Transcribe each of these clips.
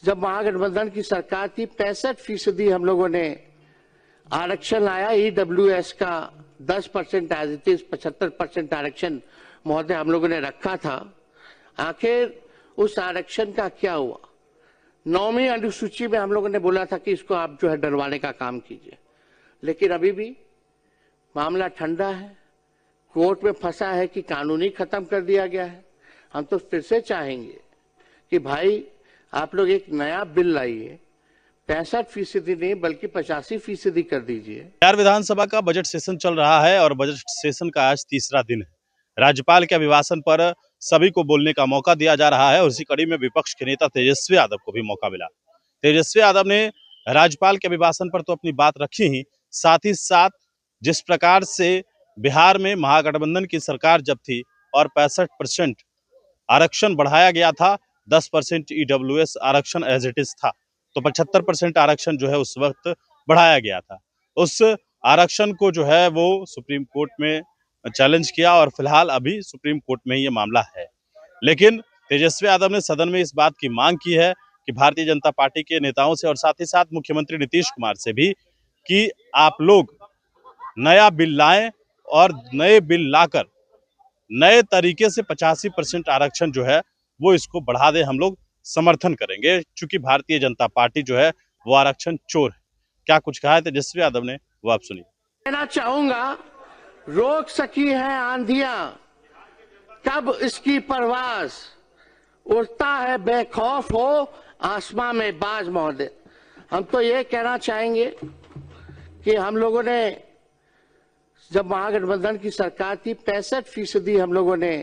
जब महागठबंधन की सरकार थी 65% हम लोगों ने आरक्षण लाया। ईडब्ल्यूएस का 10% एज इट इज 75% आरक्षण महोदय हम लोगों ने रखा था। आखिर उस आरक्षण का क्या हुआ? 9वीं अनुसूची में हम लोगों ने बोला था कि इसको आप जो है डरवाने का काम कीजिए, लेकिन अभी भी मामला ठंडा है, कोर्ट में फंसा है कि कानूनी खत्म कर दिया गया है। हम तो फिर से चाहेंगे कि भाई आप लोग एक नया बिल लाइए, 65% नहीं बल्कि 85% कर दीजिए। बिहार विधानसभा का बजट सेशन चल रहा है और बजट सेशन का आज तीसरा दिन है। राज्यपाल के अभिभाषण पर सभी को बोलने का मौका दिया जा रहा है और इसी कड़ी में विपक्ष के नेता तेजस्वी यादव को भी मौका मिला। तेजस्वी यादव ने राज्यपाल के अभिभाषण पर तो अपनी बात रखी ही, साथ ही साथ जिस प्रकार से बिहार में महागठबंधन की सरकार जब थी और 65% आरक्षण बढ़ाया गया था, 10% ईडब्ल्यूएस आरक्षण एज इट इज था, तो 75% आरक्षण जो है उस वक्त बढ़ाया गया था। उस आरक्षण को जो है वो सुप्रीम कोर्ट में चैलेंज किया और फिलहाल अभी सुप्रीम कोर्ट में ये मामला है। लेकिन तेजस्वी यादव ने सदन में इस बात की मांग की है कि भारतीय जनता पार्टी के नेताओं से और साथ ही साथ मुख्यमंत्री नीतीश कुमार से भी कि आप लोग नया बिल लाएं और नए बिल लाकर नए तरीके से 85% आरक्षण जो है वो इसको बढ़ा दे। हम लोग समर्थन करेंगे, क्योंकि भारतीय जनता पार्टी जो है वो आरक्षण चोर है। क्या कुछ कहा है तेजस्वी यादव ने, वो आप सुनिए। कहना चाहूंगा, रोक सकी है आंधियां, कब इसकी परवाज, उड़ता है बेखौफ हो आसमां में बाज महोदय। हम तो ये कहना चाहेंगे कि हम लोगों ने जब महागठबंधन की सरकार थी 65% हम लोगों ने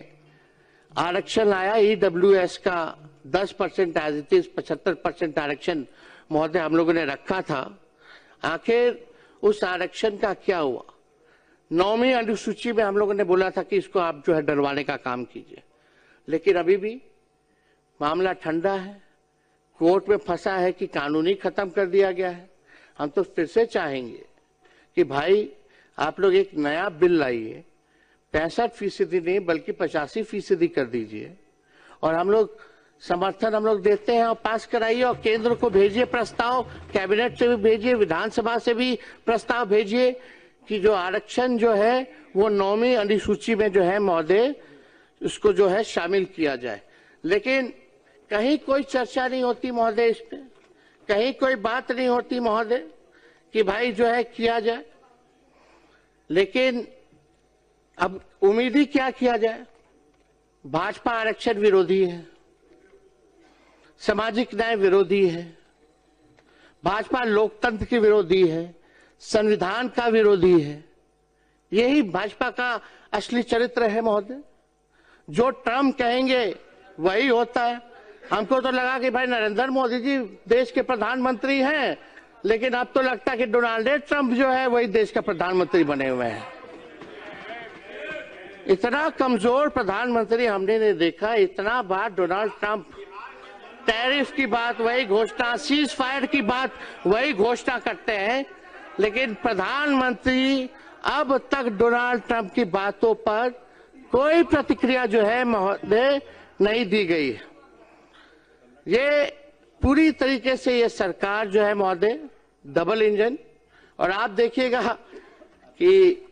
आरक्षण लाया। ईडब्ल्यूएस का 10% एज इट इज 75% आरक्षण महोदय हम लोगों ने रखा था। आखिर उस आरक्षण का क्या हुआ? 9वीं अनुसूची में हम लोगों ने बोला था कि इसको आप जो है डरवाने का काम कीजिए, लेकिन अभी भी मामला ठंडा है, कोर्ट में फंसा है कि कानूनी खत्म कर दिया गया है। हम तो फिर से चाहेंगे कि भाई आप लोग एक नया बिल लाइए, 65% नहीं बल्कि 85% कर दीजिए, और हम लोग समर्थन हम लोग देते हैं और पास कराइए और केंद्र को भेजिए प्रस्ताव, कैबिनेट से भी भेजिए, विधानसभा से भी प्रस्ताव भेजिए कि जो आरक्षण जो है वो 9वीं अनुसूची में जो है महोदय उसको जो है शामिल किया जाए। लेकिन कहीं कोई चर्चा नहीं होती महोदय, इस पे कहीं कोई बात नहीं होती महोदय कि भाई जो है किया जाए। लेकिन अब उम्मीद ही क्या किया जाए? भाजपा आरक्षण विरोधी है, सामाजिक न्याय विरोधी है, भाजपा लोकतंत्र की विरोधी है, संविधान का विरोधी है। यही भाजपा का असली चरित्र है महोदय। जो ट्रम्प कहेंगे वही होता है। हमको तो लगा कि भाई नरेंद्र मोदी जी देश के प्रधानमंत्री हैं, लेकिन अब तो लगता है कि डोनाल्ड ट्रंप जो है वही देश का प्रधानमंत्री बने हुए हैं। इतना कमजोर प्रधानमंत्री हमने नहीं देखा। इतना बार डोनाल्ड ट्रंप टैरिफ की बात वही घोषणा, सीज फायर की बात वही घोषणा करते हैं, लेकिन प्रधानमंत्री अब तक डोनाल्ड ट्रंप की बातों पर कोई प्रतिक्रिया जो है महोदय नहीं दी गई। ये पूरी तरीके से ये सरकार जो है महोदय डबल इंजन, और आप देखिएगा कि